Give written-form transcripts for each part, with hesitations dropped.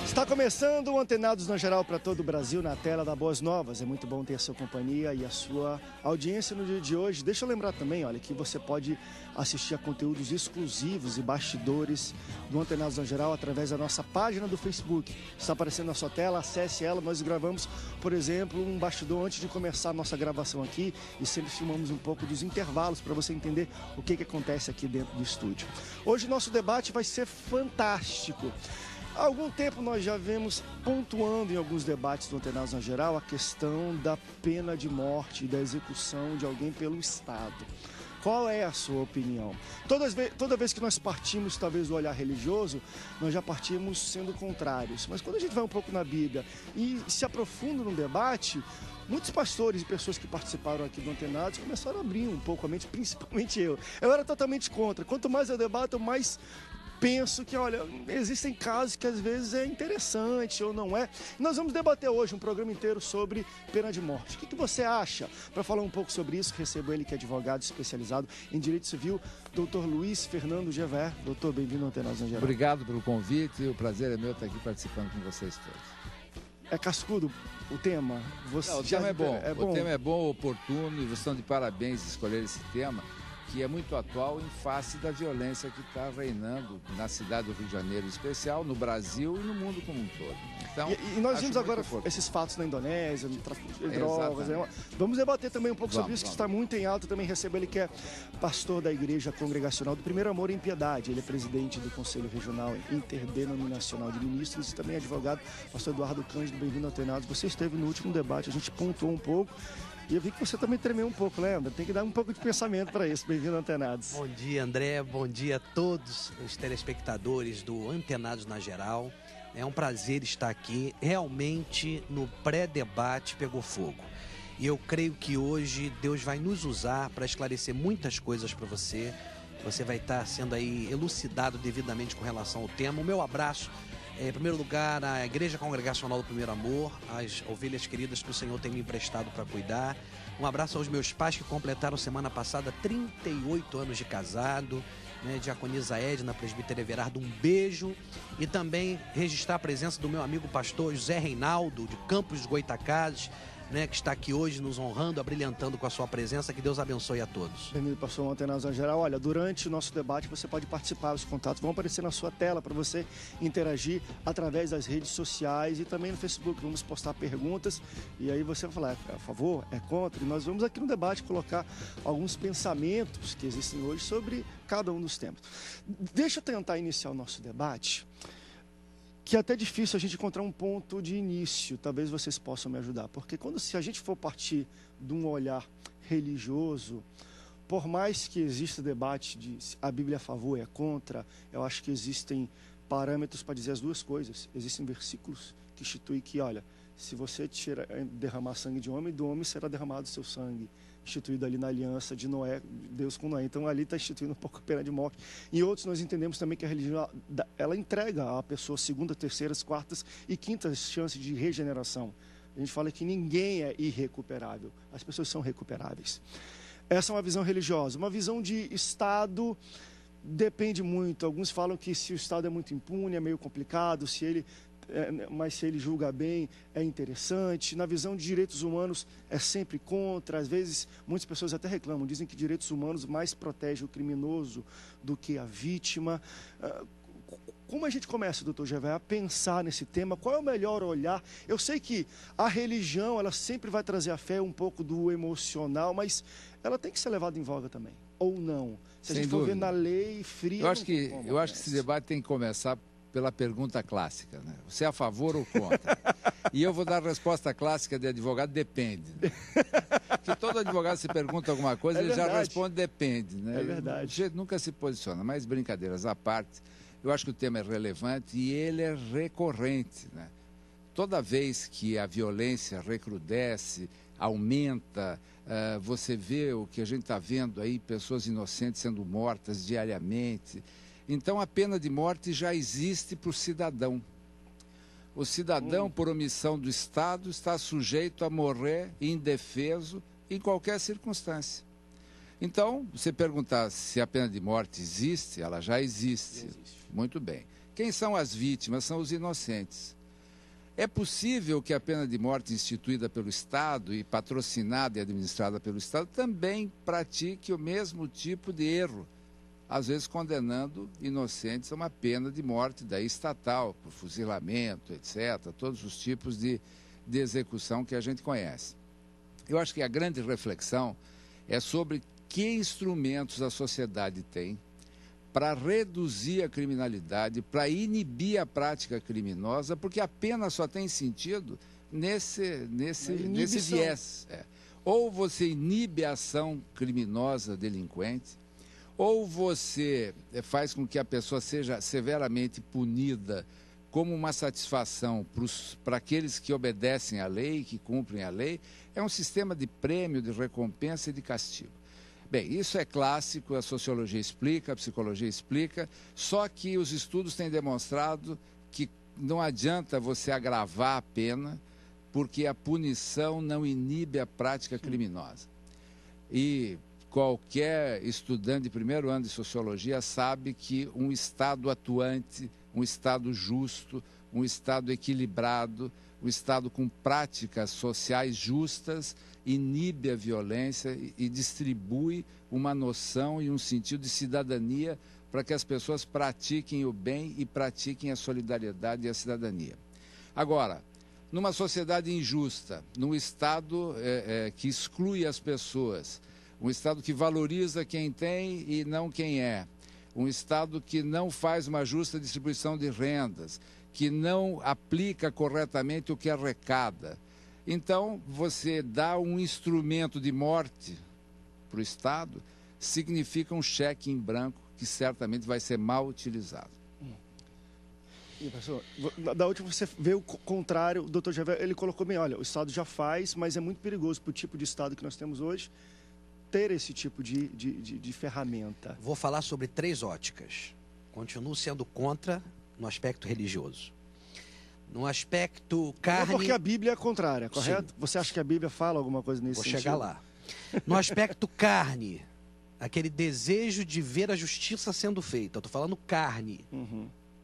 Está começando o Antenados na Geral para todo o Brasil, na tela da Boas Novas. É muito bom ter a sua companhia e a sua audiência no dia de hoje. Deixa eu lembrar também, olha, que você pode assistir a conteúdos exclusivos e bastidores do Antenados na Geral através da nossa página do Facebook. Está aparecendo na sua tela, acesse ela. Nós gravamos, por exemplo, um bastidor antes de começar a nossa gravação aqui e sempre filmamos um pouco dos intervalos para você entender o que acontece aqui dentro do estúdio. Hoje nosso debate vai ser fantástico. Há algum tempo nós já vemos pontuando em alguns debates do Antenados na Geral a questão da pena de morte e da execução de alguém pelo Estado. Qual é a sua opinião? Toda vez que nós partimos, talvez, do olhar religioso, nós já partimos sendo contrários. Mas quando a gente vai um pouco na Bíblia e se aprofunda no debate, muitos pastores e pessoas que participaram aqui do Antenados começaram a abrir um pouco a mente, principalmente eu. Eu era totalmente contra. Quanto mais eu debato, mais penso que, olha, existem casos que às vezes é interessante ou não é. Nós vamos debater hoje um programa inteiro sobre pena de morte. O que você acha? Para falar um pouco sobre isso, recebo ele que é advogado especializado em Direito Civil, doutor Luiz Fernando Gever. Doutor, bem-vindo ao Antenados na Geral. Obrigado pelo convite, o prazer é meu estar aqui participando com vocês todos. É cascudo o tema? Não, o tema é bom. O tema é bom, oportuno, e vocês estão de parabéns de escolher esse tema, que é muito atual em face da violência que está reinando na cidade do Rio de Janeiro, em especial, no Brasil e no mundo como um todo. Então, e nós vimos agora esses fatos na Indonésia, no tráfico de drogas. Vamos debater também um pouco sobre isso, que está muito em alta. Também recebo ele que é pastor da Igreja Congregacional do Primeiro Amor em Piedade. Ele é presidente do Conselho Regional Interdenominacional de Ministros e também advogado. Pastor Eduardo Cândido, bem-vindo ao Antenados. Você esteve no último debate, a gente pontuou um pouco. E eu vi que você também tremeu um pouco, lembra? Tem que dar um pouco de pensamento para isso. Bem-vindo ao Antenados. Bom dia, André. Bom dia a todos os telespectadores do Antenados na Geral. É um prazer estar aqui. Realmente, no pré-debate pegou fogo. E eu creio que hoje Deus vai nos usar para esclarecer muitas coisas para você. Você vai estar sendo aí elucidado devidamente com relação ao tema. O meu abraço, em primeiro lugar, à Igreja Congregacional do Primeiro Amor, às ovelhas queridas que o Senhor tem me emprestado para cuidar. Um abraço aos meus pais que completaram semana passada 38 anos de casado, né? Diaconisa Edna, presbítero Everardo, um beijo. E também registrar a presença do meu amigo pastor José Reinaldo, de Campos dos Goitacazes, né, que está aqui hoje nos honrando, abrilhantando com a sua presença. Que Deus abençoe a todos. Bem-vindo, pastor Antenados na Geral. Olha, durante o nosso debate você pode participar, os contatos vão aparecer na sua tela para você interagir através das redes sociais e também no Facebook. Vamos postar perguntas e aí você vai falar, é a favor, é contra, e nós vamos aqui no debate colocar alguns pensamentos que existem hoje sobre cada um dos temas. Deixa eu tentar iniciar o nosso debate, que é até difícil a gente encontrar um ponto de início. Talvez vocês possam me ajudar, porque se a gente for partir de um olhar religioso, por mais que exista debate de se a Bíblia é a favor e é contra, eu acho que existem parâmetros para dizer as duas coisas. Existem versículos que instituem que, olha, se você derramar sangue de homem, do homem será derramado o seu sangue. Instituído ali na aliança de Noé, Deus com Noé. Então ali está instituindo um pouco a pena de morte. Em outros nós entendemos também que a religião, ela entrega à pessoa segunda, terceiras, quartas e quintas chances de regeneração. A gente fala que ninguém é irrecuperável, as pessoas são recuperáveis. Essa é uma visão religiosa. Uma visão de Estado depende muito. Alguns falam que se o Estado é muito impune, é meio complicado, mas se ele julga bem, é interessante. Na visão de direitos humanos, é sempre contra. Às vezes, muitas pessoas até reclamam, dizem que direitos humanos mais protegem o criminoso do que a vítima. Como a gente começa, doutor Gever, a pensar nesse tema? Qual é o melhor olhar? Eu sei que a religião, ela sempre vai trazer a fé um pouco do emocional, mas ela tem que ser levada em voga também, ou não? Se a gente for ver na lei fria... Eu acho que esse debate tem que começar pela pergunta clássica, né? Você é a favor ou contra? E eu vou dar a resposta clássica de advogado, depende. Né? Porque todo advogado se pergunta alguma coisa, ele já responde depende. Né? É verdade. O sujeito nunca se posiciona, mas brincadeiras à parte, eu acho que o tema é relevante e ele é recorrente. Né? Toda vez que a violência recrudesce, aumenta, você vê o que a gente está vendo aí, pessoas inocentes sendo mortas diariamente. Então, a pena de morte já existe para o cidadão. O cidadão, por omissão do Estado, está sujeito a morrer indefeso em qualquer circunstância. Então, você perguntar se a pena de morte existe, ela já existe. Muito bem. Quem são as vítimas? São os inocentes. É possível que a pena de morte instituída pelo Estado e patrocinada e administrada pelo Estado também pratique o mesmo tipo de erro, às vezes condenando inocentes a uma pena de morte daí estatal, por fuzilamento, etc., todos os tipos de execução que a gente conhece. Eu acho que a grande reflexão é sobre que instrumentos a sociedade tem para reduzir a criminalidade, para inibir a prática criminosa, porque a pena só tem sentido nesse viés. Ou você inibe a ação criminosa delinquente, ou você faz com que a pessoa seja severamente punida como uma satisfação para aqueles que obedecem à lei, que cumprem a lei. É um sistema de prêmio, de recompensa e de castigo. Bem, isso é clássico, a sociologia explica, a psicologia explica, só que os estudos têm demonstrado que não adianta você agravar a pena, porque a punição não inibe a prática criminosa. E qualquer estudante de primeiro ano de sociologia sabe que um Estado atuante, um Estado justo, um Estado equilibrado, um Estado com práticas sociais justas, inibe a violência e distribui uma noção e um sentido de cidadania para que as pessoas pratiquem o bem e pratiquem a solidariedade e a cidadania. Agora, numa sociedade injusta, num Estado que exclui as pessoas, um Estado que valoriza quem tem e não quem é, um Estado que não faz uma justa distribuição de rendas, que não aplica corretamente o que arrecada. Então, você dá um instrumento de morte para o Estado, significa um cheque em branco que certamente vai ser mal utilizado. E, professor, da última você vê o contrário, o doutor Javier, ele colocou bem, olha, o Estado já faz, mas é muito perigoso para o tipo de Estado que nós temos hoje ter esse tipo de ferramenta. Vou falar sobre 3 óticas. Continuo sendo contra no aspecto religioso. No aspecto carne... É porque a Bíblia é contrária, correto? Sim. Você acha que a Bíblia fala alguma coisa nesse sentido? Vou chegar lá. No aspecto carne, aquele desejo de ver a justiça sendo feita. Eu estou falando carne.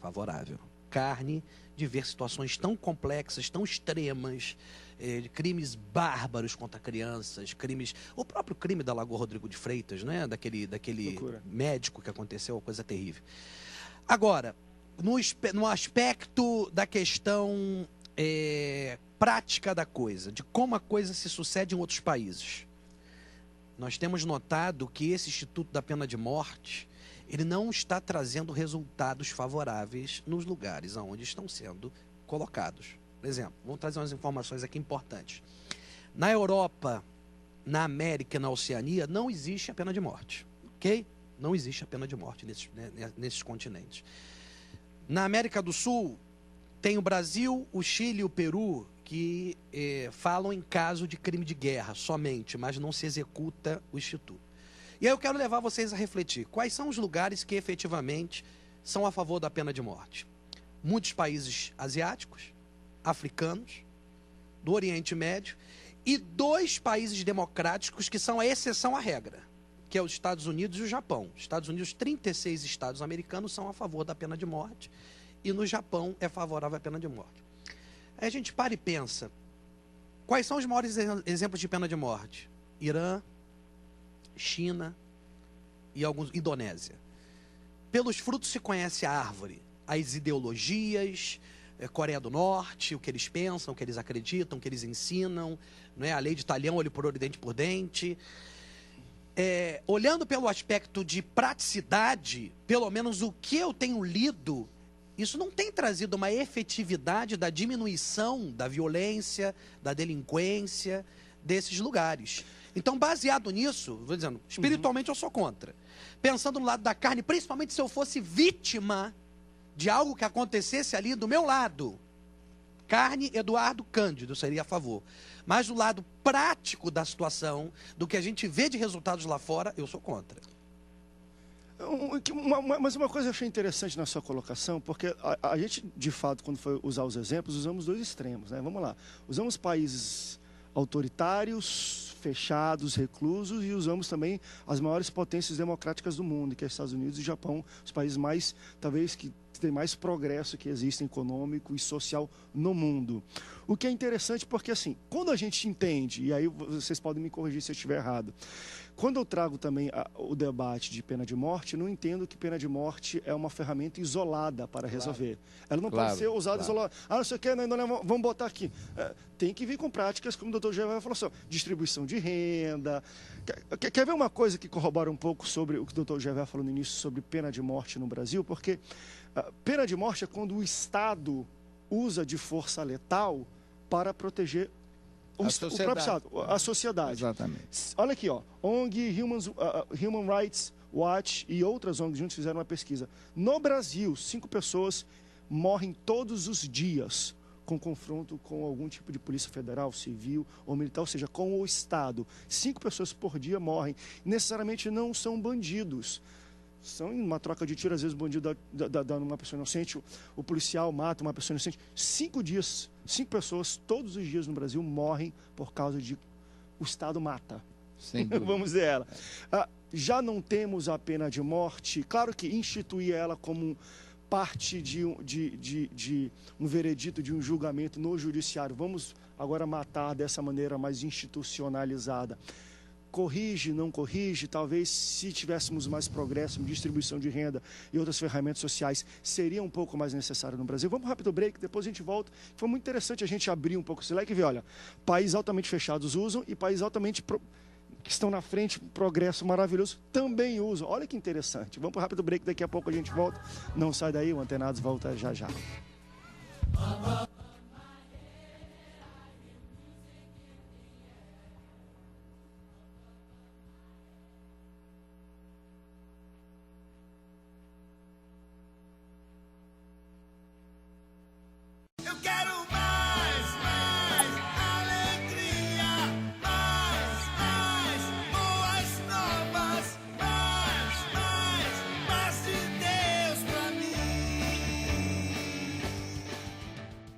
Favorável. Carne de ver situações tão complexas, tão extremas, de crimes bárbaros contra crianças, crimes... O próprio crime da Lagoa Rodrigo de Freitas, né? Daquele médico que aconteceu, uma coisa terrível. Agora, no aspecto da questão prática da coisa, de como a coisa se sucede em outros países, nós temos notado que esse Instituto da Pena de Morte, ele não está trazendo resultados favoráveis nos lugares onde estão sendo colocados. Por exemplo, vamos trazer umas informações aqui importantes. Na Europa, na América e na Oceania, não existe a pena de morte, ok? Não existe a pena de morte nesses continentes. Na América do Sul, tem o Brasil, o Chile e o Peru, que falam em caso de crime de guerra somente, mas não se executa o Instituto. E aí eu quero levar vocês a refletir. Quais são os lugares que efetivamente são a favor da pena de morte? Muitos países asiáticos, africanos, do Oriente Médio, e 2 países democráticos que são a exceção à regra, que é os Estados Unidos e o Japão. Os Estados Unidos, 36 estados americanos são a favor da pena de morte, e no Japão é favorável à pena de morte. Aí a gente para e pensa, quais são os maiores exemplos de pena de morte? Irã, China e Indonésia. Pelos frutos se conhece a árvore, as ideologias, Coreia do Norte, o que eles pensam, o que eles acreditam, o que eles ensinam, não é? A lei de talhão, olho por olho, dente por dente. Olhando pelo aspecto de praticidade, pelo menos o que eu tenho lido, isso não tem trazido uma efetividade da diminuição da violência, da delinquência desses lugares. Então, baseado nisso, vou dizendo, espiritualmente eu sou contra. Pensando no lado da carne, principalmente se eu fosse vítima de algo que acontecesse ali do meu lado. Carne, Eduardo Cândido, seria a favor. Mas do lado prático da situação, do que a gente vê de resultados lá fora, eu sou contra. Mas uma coisa eu achei interessante na sua colocação, porque a gente, de fato, quando foi usar os exemplos, usamos 2 extremos, né? Vamos lá. Usamos países autoritários, fechados, reclusos, e usamos também as maiores potências democráticas do mundo, que é Estados Unidos e Japão, os países mais, talvez, que demais progresso que existe econômico e social no mundo. O que é interessante porque, assim, quando a gente entende, e aí vocês podem me corrigir se eu estiver errado, quando eu trago também o debate de pena de morte, eu não entendo que pena de morte é uma ferramenta isolada para resolver. Ela não pode ser usada isolada. Ah, não sei o que, vamos botar aqui. Tem que vir com práticas, como o Dr. Gervais falou assim, distribuição de renda. Quer ver uma coisa que corrobora um pouco sobre o que o Dr. Gervais falou no início sobre pena de morte no Brasil? Porque pena de morte é quando o Estado usa de força letal para proteger o próprio Estado, a sociedade. Exatamente. Olha aqui, ó, ONG, Human Rights Watch e outras ONGs juntos fizeram uma pesquisa. No Brasil, 5 pessoas morrem todos os dias com confronto com algum tipo de polícia federal, civil ou militar, ou seja, com o Estado. 5 pessoas por dia morrem. Necessariamente não são bandidos. São em uma troca de tiro, às vezes o bandido dá numa pessoa inocente, o policial mata uma pessoa inocente. 5 pessoas, todos os dias no Brasil, morrem por causa de o Estado mata. Vamos dizer ela. Já não temos a pena de morte, claro que instituir ela como parte de um veredito, de um julgamento no judiciário. Vamos agora matar dessa maneira mais institucionalizada. Corrige, não corrige, talvez se tivéssemos mais progresso em distribuição de renda e outras ferramentas sociais, seria um pouco mais necessário no Brasil. Vamos rápido break, depois a gente volta. Foi muito interessante a gente abrir um pouco esse leque e ver, olha, países altamente fechados usam e países altamente que estão na frente, progresso maravilhoso, também usam. Olha que interessante. Vamos para o rápido break, daqui a pouco a gente volta. Não sai daí, o Antenados volta já já.